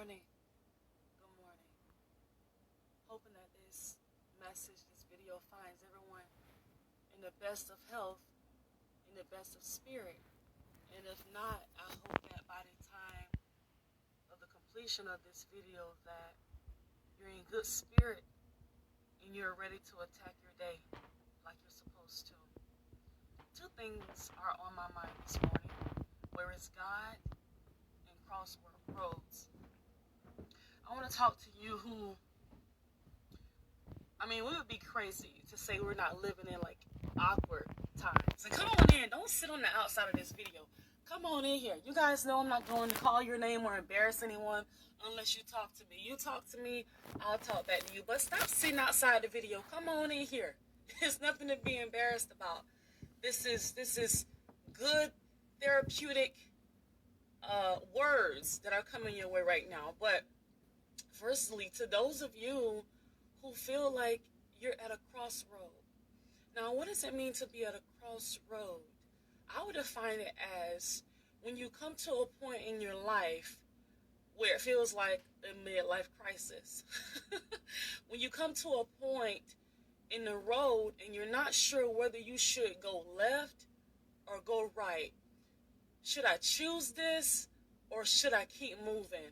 morning. Good morning. Hoping that this message, this video finds everyone in the best of health, in the best of spirit. And if not, I hope that by the time of the completion of this video that you're in good spirit and you're ready to attack your day like you're supposed to. Two things are on my mind this morning. Where is God and Crossroads? I want to talk to you who, we would be crazy to say we're not living in like awkward times. So come on in. Don't sit on the outside of this video. Come on in here. You guys know I'm not going to call your name or embarrass anyone unless you talk to me. You talk to me, I'll talk back to you. But stop sitting outside the video. Come on in here. There's nothing to be embarrassed about. This is good therapeutic words that are coming your way right now. But firstly, to those of you who feel like you're at a crossroad. Now, what does it mean to be at a crossroad? I would define it as when you come to a point in your life where it feels like a midlife crisis. When you come to a point in the road and you're not sure whether you should go left or go right. Should I choose this or should I keep moving?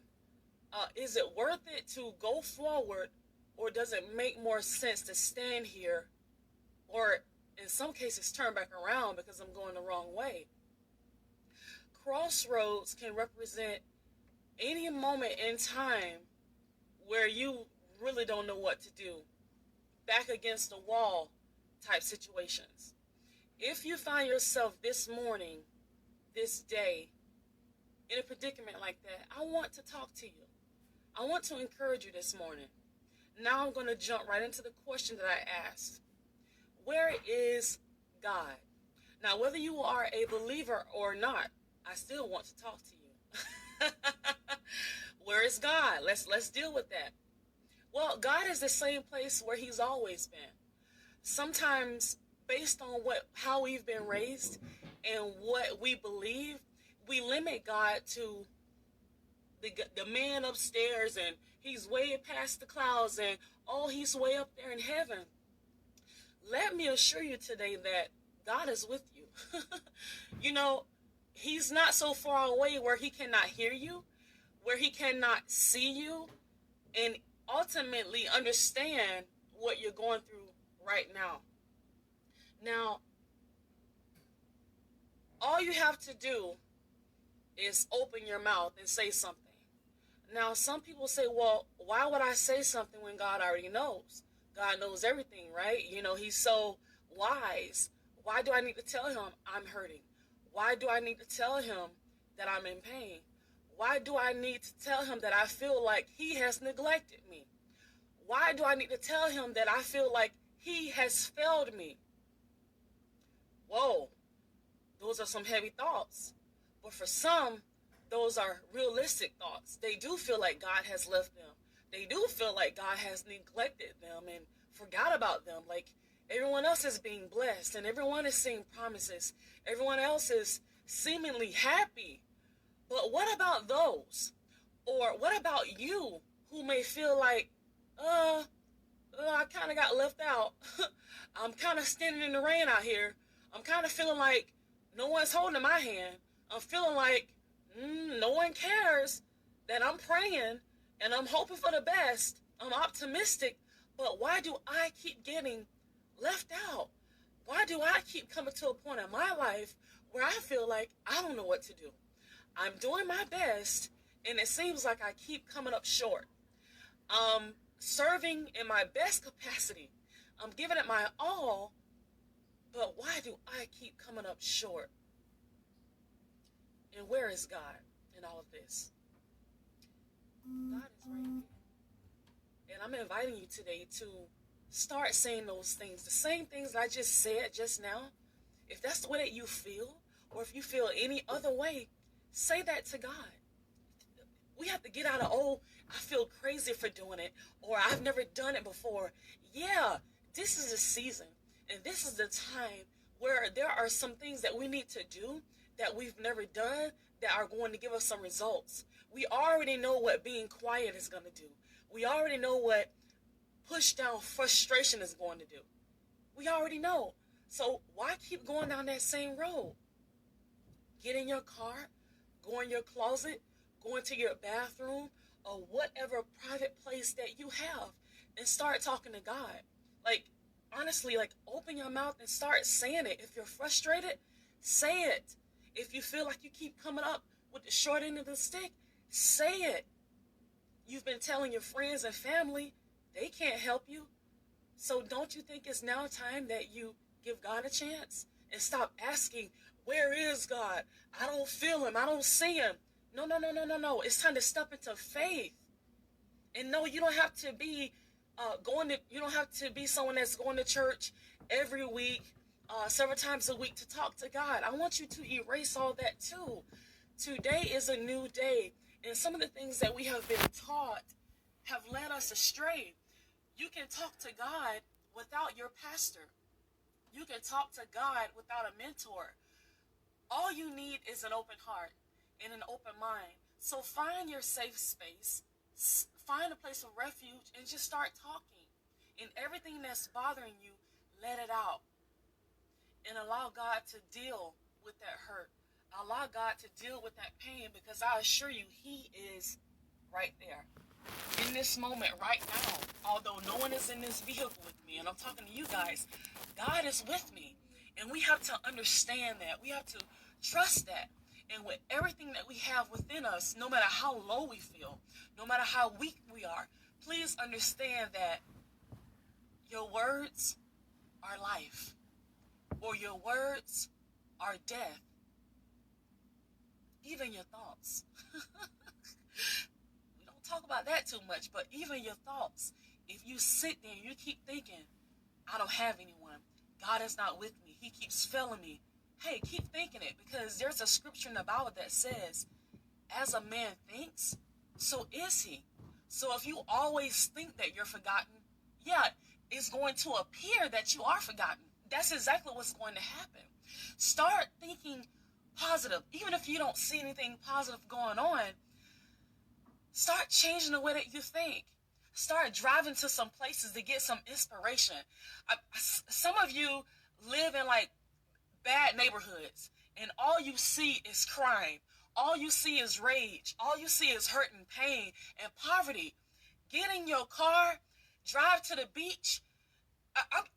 Is it worth it to go forward, or does it make more sense to stand here, or in some cases turn back around because I'm going the wrong way? Crossroads can represent any moment in time where you really don't know what to do, back against the wall type situations. If you find yourself this morning, this day, in a predicament like that, I want to talk to you. I want to encourage you this morning. Now I'm going to jump right into the question that I asked. Where is God? Now, whether you are a believer or not, I still want to talk to you. Where is God? Let's deal with that. Well, God is the same place where he's always been. Sometimes, based on how we've been raised and what we believe, we limit God to the man upstairs, and he's way past the clouds, and he's way up there in heaven. Let me assure you today that God is with you. He's not so far away where he cannot hear you, where he cannot see you, and ultimately understand what you're going through right now. Now, all you have to do is open your mouth and say something. Now, some people say, well, why would I say something when God already knows? God knows everything, right? He's so wise. Why do I need to tell him I'm hurting? Why do I need to tell him that I'm in pain? Why do I need to tell him that I feel like he has neglected me? Why do I need to tell him that I feel like he has failed me? Whoa, those are some heavy thoughts. But for some, those are realistic thoughts. They do feel like God has left them. They do feel like God has neglected them and forgot about them. Like everyone else is being blessed and everyone is seeing promises. Everyone else is seemingly happy. But what about those? Or what about you who may feel like, I kind of got left out. I'm kind of standing in the rain out here. I'm kind of feeling like no one's holding my hand. I'm feeling like no one cares that I'm praying and I'm hoping for the best. I'm optimistic, but why do I keep getting left out? Why do I keep coming to a point in my life where I feel like I don't know what to do? I'm doing my best, and it seems like I keep coming up short. I'm serving in my best capacity. I'm giving it my all, but why do I keep coming up short? And where is God in all of this? God is right here. And I'm inviting you today to start saying those things. The same things that I just said just now. If that's the way that you feel, or if you feel any other way, say that to God. We have to get out of, I feel crazy for doing it, or I've never done it before. Yeah, this is a season, and this is the time where there are some things that we need to do that we've never done that are going to give us some results. We already know what being quiet is going to do. We already know what push down frustration is going to do. We already know. So why keep going down that same road? Get in your car, go in your closet, go into your bathroom, or whatever private place that you have, and start talking to God. Like, honestly, like, open your mouth and start saying it. If you're frustrated, say it. If you feel like you keep coming up with the short end of the stick, say it. You've been telling your friends and family, they can't help you. So don't you think it's now time that you give God a chance and stop asking, where is God? I don't feel him. I don't see him. No, no, no, no, no, no. It's time to step into faith. And no, you don't have to be you don't have to be someone that's going to church every week, several times a week to talk to God. I want you to erase all that too. Today is a new day. And some of the things that we have been taught have led us astray. You can talk to God without your pastor. You can talk to God without a mentor. All you need is an open heart and an open mind. So find your safe space, find a place of refuge, and just start talking. And everything that's bothering you, let it out. And allow God to deal with that hurt. Allow God to deal with that pain, because I assure you, he is right there. In this moment, right now, although no one is in this vehicle with me, and I'm talking to you guys, God is with me. And we have to understand that. We have to trust that. And with everything that we have within us, no matter how low we feel, no matter how weak we are, please understand that your words are life, or your words are death. Even your thoughts. We don't talk about that too much, but even your thoughts. If you sit there and you keep thinking, I don't have anyone, God is not with me, he keeps failing me. Hey, keep thinking it, because there's a scripture in the Bible that says, as a man thinks, so is he. So if you always think that you're forgotten, yeah, it's going to appear that you are forgotten. That's exactly what's going to happen. Start thinking positive. Even if you don't see anything positive going on, start changing the way that you think. Start driving to some places to get some inspiration. Some of you live in like bad neighborhoods, and all you see is crime. All you see is rage. All you see is hurt and pain and poverty. Get in your car, drive to the beach,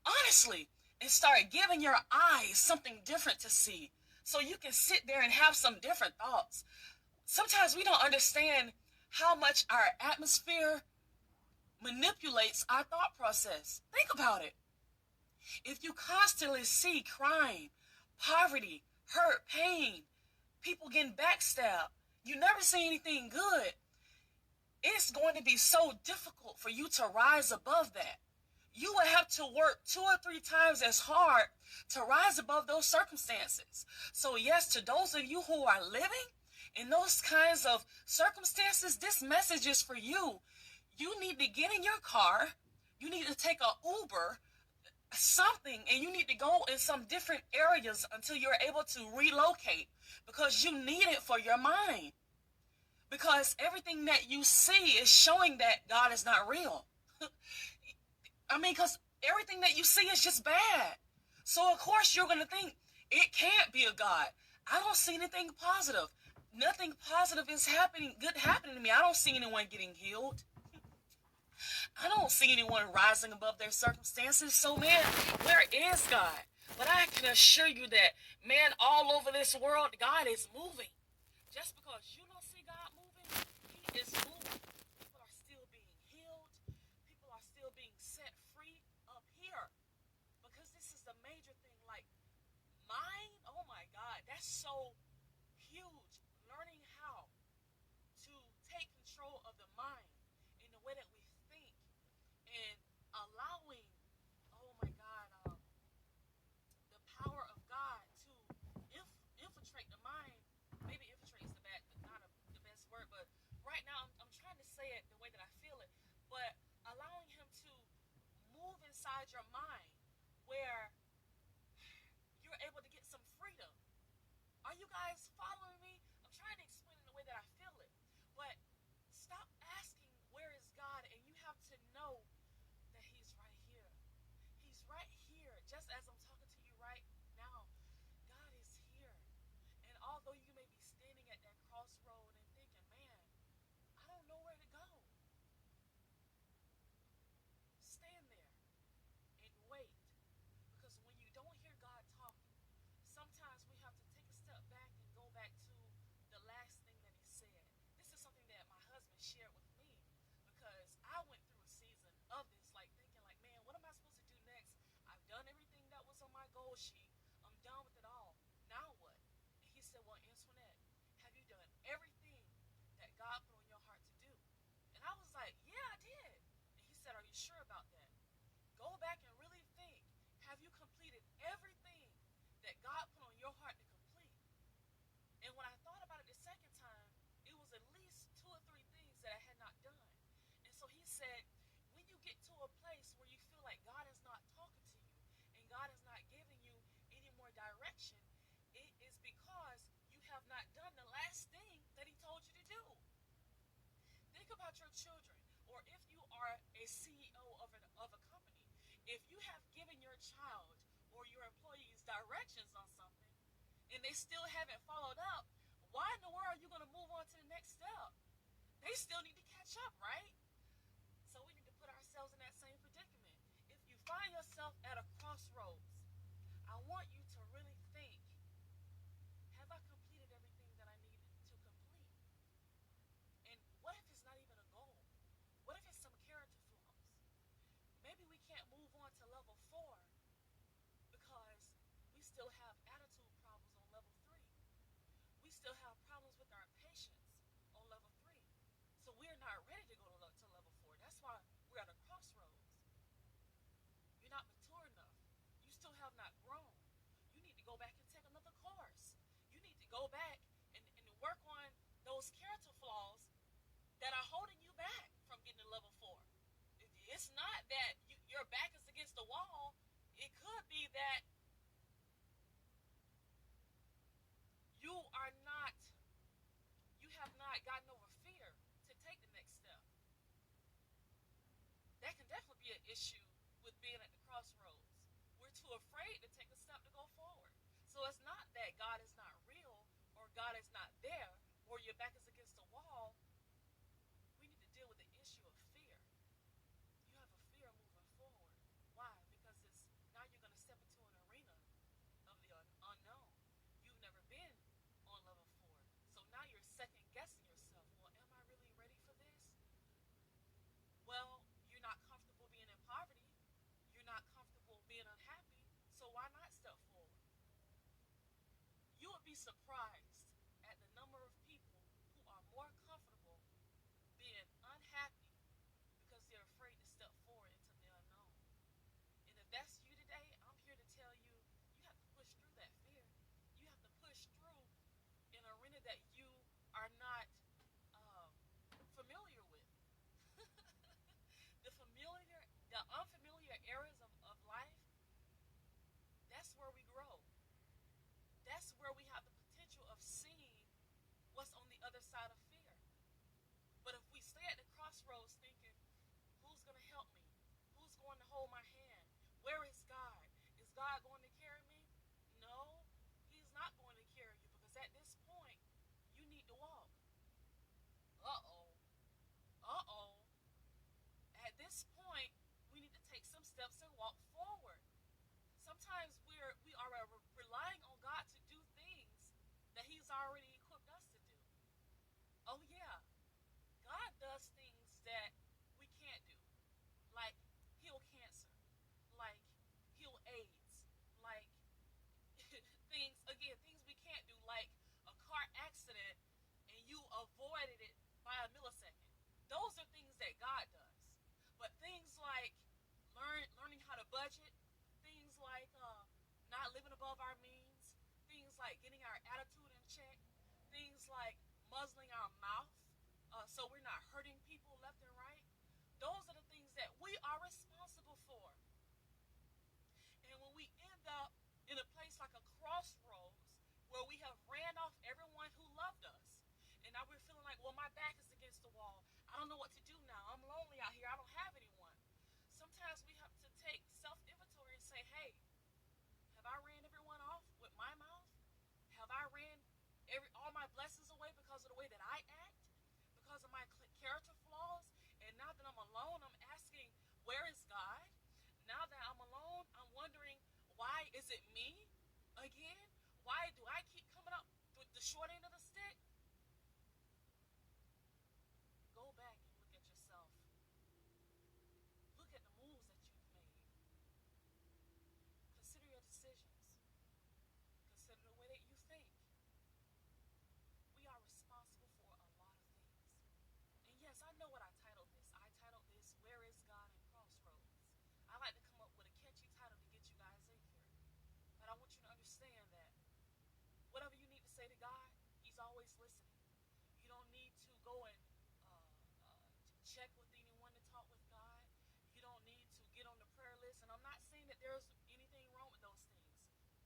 honestly, and start giving your eyes something different to see, so you can sit there and have some different thoughts. Sometimes we don't understand how much our atmosphere manipulates our thought process. Think about it. If you constantly see crime, poverty, hurt, pain, people getting backstabbed, you never see anything good, it's going to be so difficult for you to rise above that. You will have to work 2 or 3 times as hard to rise above those circumstances. So yes, to those of you who are living in those kinds of circumstances, this message is for you. You need to get in your car, you need to take an Uber, something, and you need to go in some different areas until you're able to relocate, because you need it for your mind. Because everything that you see is showing that God is not real. Because everything that you see is just bad. So of course you're going to think, it can't be a God. I don't see anything positive. Nothing positive is good happening to me. I don't see anyone getting healed. I don't see anyone rising above their circumstances. So man, where is God? But I can assure you that, man, all over this world, God is moving. Just because you don't see God moving, he is moving. People are still being healed. People are still being set free up here. Because this is the major thing. Like, mind, oh my God, that's so huge. Learning how to take control of the mind in the way that we think, and allowing, oh my God, the power of God to infiltrate the mind. Maybe infiltrate is not the best word, but right now I'm trying to say it the way that I feel it. But allowing him to move inside your mind, where you're able to get some freedom. Are you guys following me? I'm trying to explain it the way that I feel it. But shared with me, because I went through a season of this, like thinking like, man, what am I supposed to do next? I've done everything that was on my goal sheet. I'm done with it all. Now what? And he said, well, Antoinette, have you done everything that God put on your heart to do? And I was like, yeah, I did. And he said, are you sure about that? Go back and really think. Have you completed everything that God put on your heart to complete? And when I thought about it the second time, it was at least 2 or 3 things that I had not done. And so he said, when you get to a place where you feel like God is not talking to you and God is not giving you any more direction, it is because you have not done the last thing that he told you to do. Think about your children, or if you are a CEO of a company, if you have given your child or your employees directions on something and they still haven't followed up, why in the world are you going to move on to the next step? They still need to catch up, right? So we need to put ourselves in that same predicament. If you find yourself at a crossroads, I want you to really think, have I completed everything that I needed to complete? And what if it's not even a goal? What if it's some character flaws? Maybe we can't move on to level 4 because we still have attitude problems on level 3. We still have problems with our patience on level 3. So we're not ready to go to level 4. That's why we're at a crossroads. You're not mature enough. You still have not grown. You need to go back and take another course. You need to go back and work on those character flaws that are holding you back from getting to level 4. It's not that your back is against the wall. It could be that you have not gotten over fear to take the next step. That can definitely be an issue with being at the crossroads. We're too afraid to take a step to go forward. So it's not that God is not real or God is not there or your back is against the wall. We need to deal with the issue of fear. You have a fear moving forward. Why? Because now you're going to step into an arena of the unknown. You've never been on level 4. So now you're second guessing yourself. Well, am I really ready for this? Well, you're not comfortable being in poverty. You're not comfortable being unhappy. So why not step forward? You would be surprised at the number of people who are more comfortable being unhappy because they're afraid to step forward into the unknown. And if that's you today, I'm here to tell you, you have to push through that fear. You have to push through an arena that you are not familiar with. The unfamiliar areas of life, that's where we grow. That's where we have the potential of seeing what's on the other side of fear. But if we stay at the crossroads thinking, who's going to help me? Who's going to hold my hand? Where is God? Is God going to carry me? No, he's not going to carry you, because at this point, you need to walk. Uh-oh. At this point, we need to take some steps and walk forward. Sometimes we are relying on God to do things that he's already equipped us to do. Oh yeah, God does things that we can't do, like heal cancer, like heal AIDS, like things we can't do, like a car accident and you avoided it by a millisecond. Those are things that God does. But things like learning how to budget, things like not living above our means, things like getting our attitude in check, things like muzzling our mouth so we're not hurting people left and right, those are the things that we are responsible for. And when we end up in a place like a crossroads where we have ran off everyone who loved us, and now we're feeling like, well, my back is against the wall. I don't know what to do now. I'm lonely out here. I don't have anyone. Sometimes we have to take self-inventory and say, hey, have I ran everyone off with my mouth? Have I ran all my blessings away because of the way that I act? Because of my character flaws? And now that I'm alone, I'm asking, where is God? Now that I'm alone, I'm wondering, why is it me again? Why do I keep coming up with the short end of the stick? Go back. decisions. Consider the way that you think. We are responsible for a lot of things. And yes, I know what I titled this. I titled this, Where is God in Crossroads? I like to come up with a catchy title to get you guys in here. But I want you to understand that whatever you need to say to God, He's always listening. You don't need to go and check with anyone to talk with God. You don't need to get on the prayer list. And I'm not saying that there's anything wrong with those things.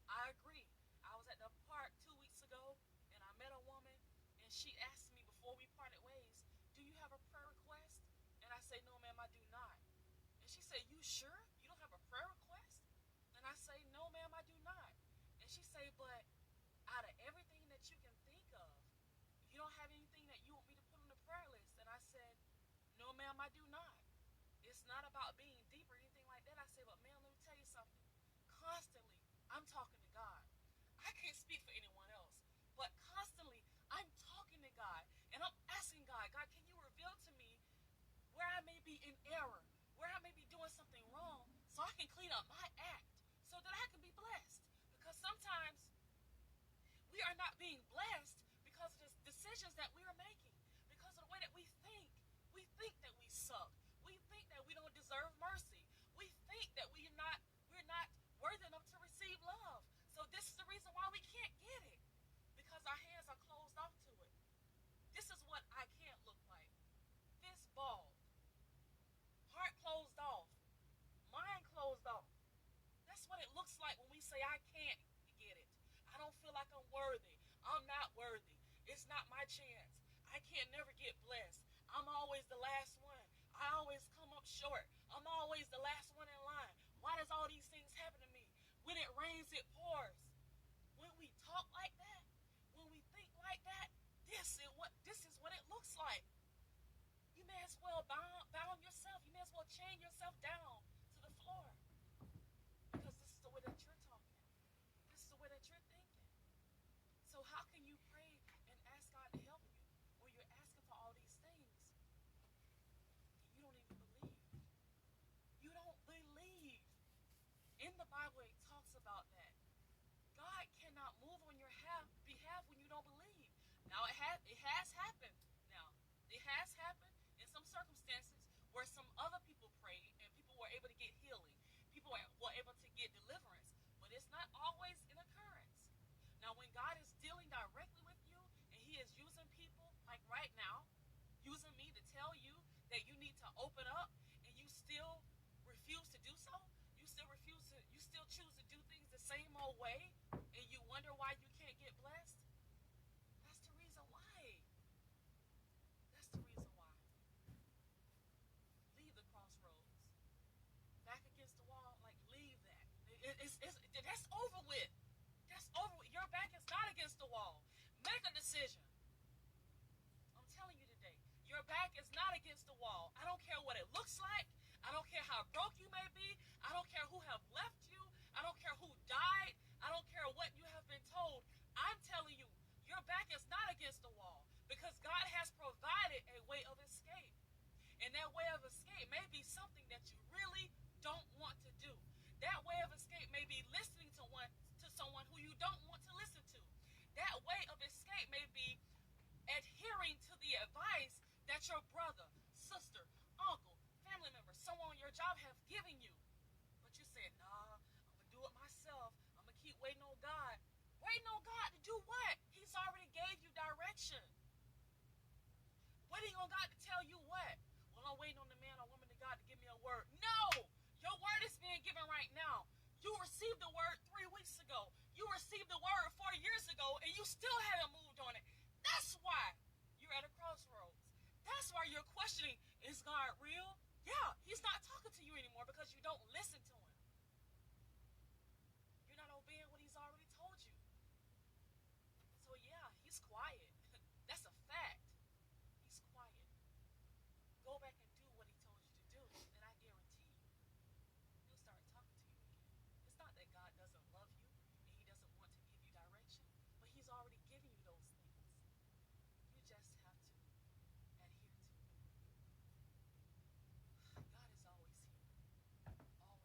I agree. I was at the park 2 weeks ago, and I met a woman, and she asked me before we parted ways, do you have a prayer request? And I say, no, ma'am, I do not. And she said, you sure you don't have a prayer request? And I say, no, ma'am, I do not. And she say, but out of everything that you can think of, you don't have anything that you want me to put on the prayer list? And I said, no, ma'am, I do not. It's not about being deep or anything like that. I say, but ma'am, let me tell you something. Constantly, I'm talking to God. I can't speak for anyone else, but constantly, I'm talking to God, and I'm asking God, God, can you reveal to me where I may be in error, where I may be doing something wrong, so I can clean up my act, so that I can be blessed? Because sometimes we are not being blessed because of the decisions that we are making, because of the way that we think. We think that we suck. We think that we don't deserve mercy. We think that we're not worthy enough to receive love. So this is the reason why we can't get it, because our hands are closed off to it. This is what I can't look like. Fist balled, heart closed off, mind closed off. That's what it looks like when we say I can't get it. I don't feel like I'm worthy. I'm not worthy. It's not my chance. I can't never get blessed. I'm always the last one. I always come up short. I'm always the last one in line. Why does all these things happen to me? When it rains, it pours. When we talk like that, when we think like that, this is what it looks like. You may as well bound yourself. You may as well chain yourself down to the floor, because this is the way that you're talking. This is the way that you're thinking. So how can you pray and ask God to help you when you're asking for all these things and you don't even believe? You don't believe. In the Bible, it talks about that. God cannot move on your behalf when you don't believe. Now, it has happened. Now, it has happened in some circumstances where some other people prayed and people were able to get healing. People were able to get deliverance. But it's not always an occurrence. Now, when God is dealing directly with you and He is using people, like right now, using me to tell you that you need to open up, and you still refuse to do so, you still choose to do things the same old way, and you wonder why you can't get blessed, that's the reason why. That's the reason why. Leave the crossroads. Back against the wall, like, leave that. That's over with. That's over with. Your back is not against the wall. Make a decision. I'm telling you today, your back is not against the wall. I don't care what it looks like. I don't care how broke you may be. I don't care who have left you. I don't care who died. I don't care what you have been told. I'm telling you, your back is not against the wall, because God has provided a way of escape. And that way of escape may be something that you really don't want to do. That way of escape may be listening to someone who you don't want to listen to. That way of escape may be adhering to the advice that your brother, sister, uncle, family member, someone on your job have given you. But you said, nah, I'm going to do it myself. I'm going to keep waiting on God. Waiting on God to do what? He's already gave you direction. Waiting on God to tell you what? Well, I'm waiting on the man or woman of God to give me a word. No! Your word is being given right now. You received the word 3 weeks ago. You received the word 4 years ago, and you still haven't moved on it. That's why you're at a crossroads. That's why you're questioning, is God real? Yeah, He's not talking to you anymore because you don't listen to Him. You're not obeying what He's already told you. So yeah, He's quiet. That's a fact. He's quiet. Go back and do what He told you to do, and I guarantee you, He'll start talking to you again. It's not that God doesn't love you and He doesn't want to give you direction, but He's already given you those things. You just have to adhere to it. God is always here, always around.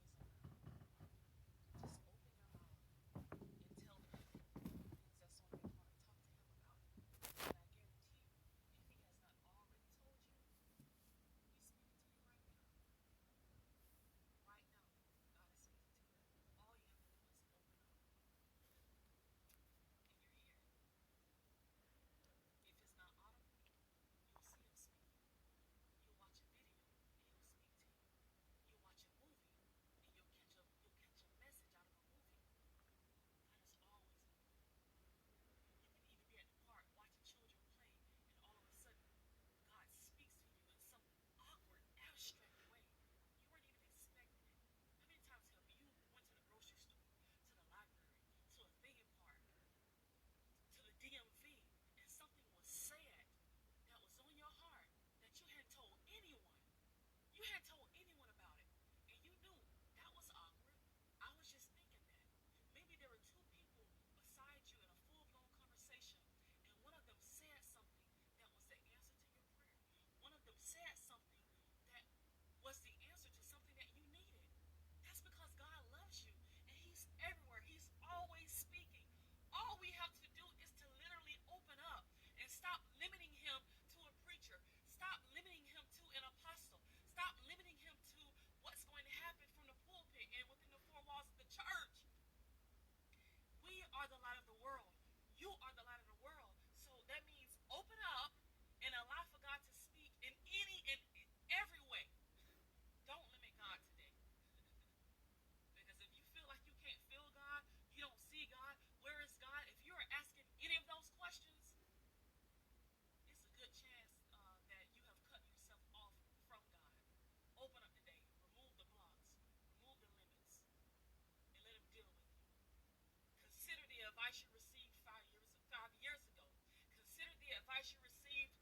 you received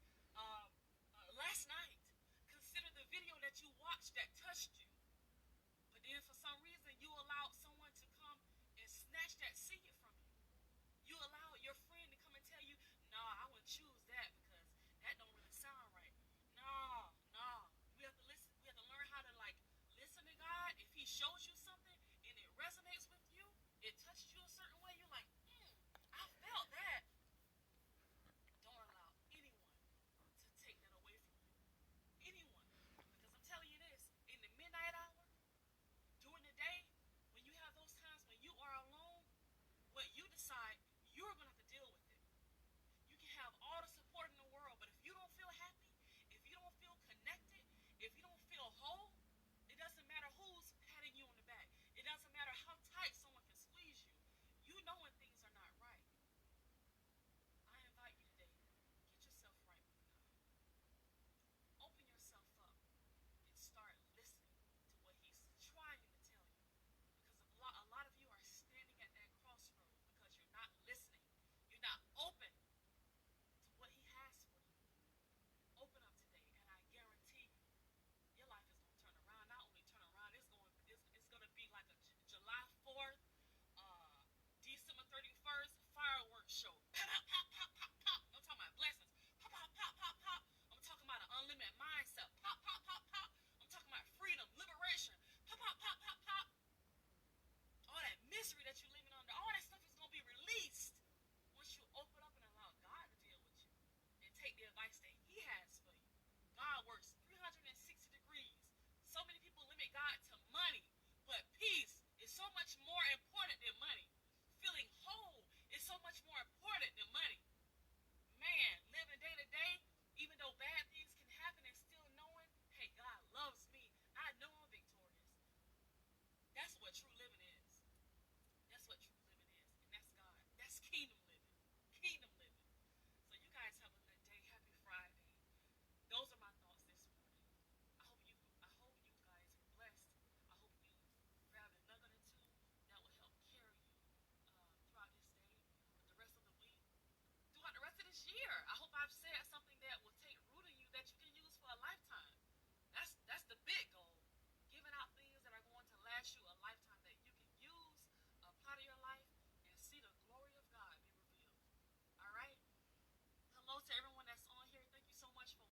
last night. Consider the video that you watched that touched you. But then for some reason, you allowed someone to come and snatch that seed from you. You allowed your friend to come and tell you, nah, I wouldn't choose that because that don't really sound right. Nah, nah. We have to listen. We have to learn how to listen to God. If He shows you something and it resonates with you, it touched you a certain way, you're like, I felt that. Don't allow anyone to take that away from you. Anyone. Because I'm telling you this, in the midnight hour, during the day, when you have those times when you are alone, what you decide, you're going to have to deal with it. You can have all the support in the world, but if you don't feel happy, if you don't feel connected, if you don't feel whole, it doesn't matter who's patting you on the back. It doesn't matter how tight someone can squeeze you. You know when things are not right. I invite you today, get yourself right with God. Open yourself up and start listening to what He's trying to tell you. Because a lot of you are standing at that crossroads because you're not listening. You're not open to what He has for you. Open up today, and I guarantee you, your life is going to turn around. Not only turn around, it's going to be like a July 4th, December 31st fireworks show. Pop, pop, pop, pop, pop, pop. I'm talking about blessings. Pop, pop, pop, pop, pop. I'm talking about an unlimited mindset. Pop, pop, pop, pop. I'm talking about freedom, liberation. Pop, pop, pop, pop, pop. All that misery that you're living under, all that stuff is going to be released once you open up and allow God to deal with you and take the advice that He has for you. God works 360 degrees. So many people limit God to money, but peace is so much more important than money. Feeling whole is so much more important than money. Man, living day to day, even though bad things can happen, and still knowing, hey, God loves me. I know I'm victorious. That's what true living is. That's what true living is. And that's God. That's kingdom living. Kingdom living. So you guys have a good day. Happy Friday. Those are my thoughts this morning. I hope you guys are blessed. I hope you grab a nugget or two that will help carry you throughout this day, the rest of the week, throughout the rest of this year. I hope I've said something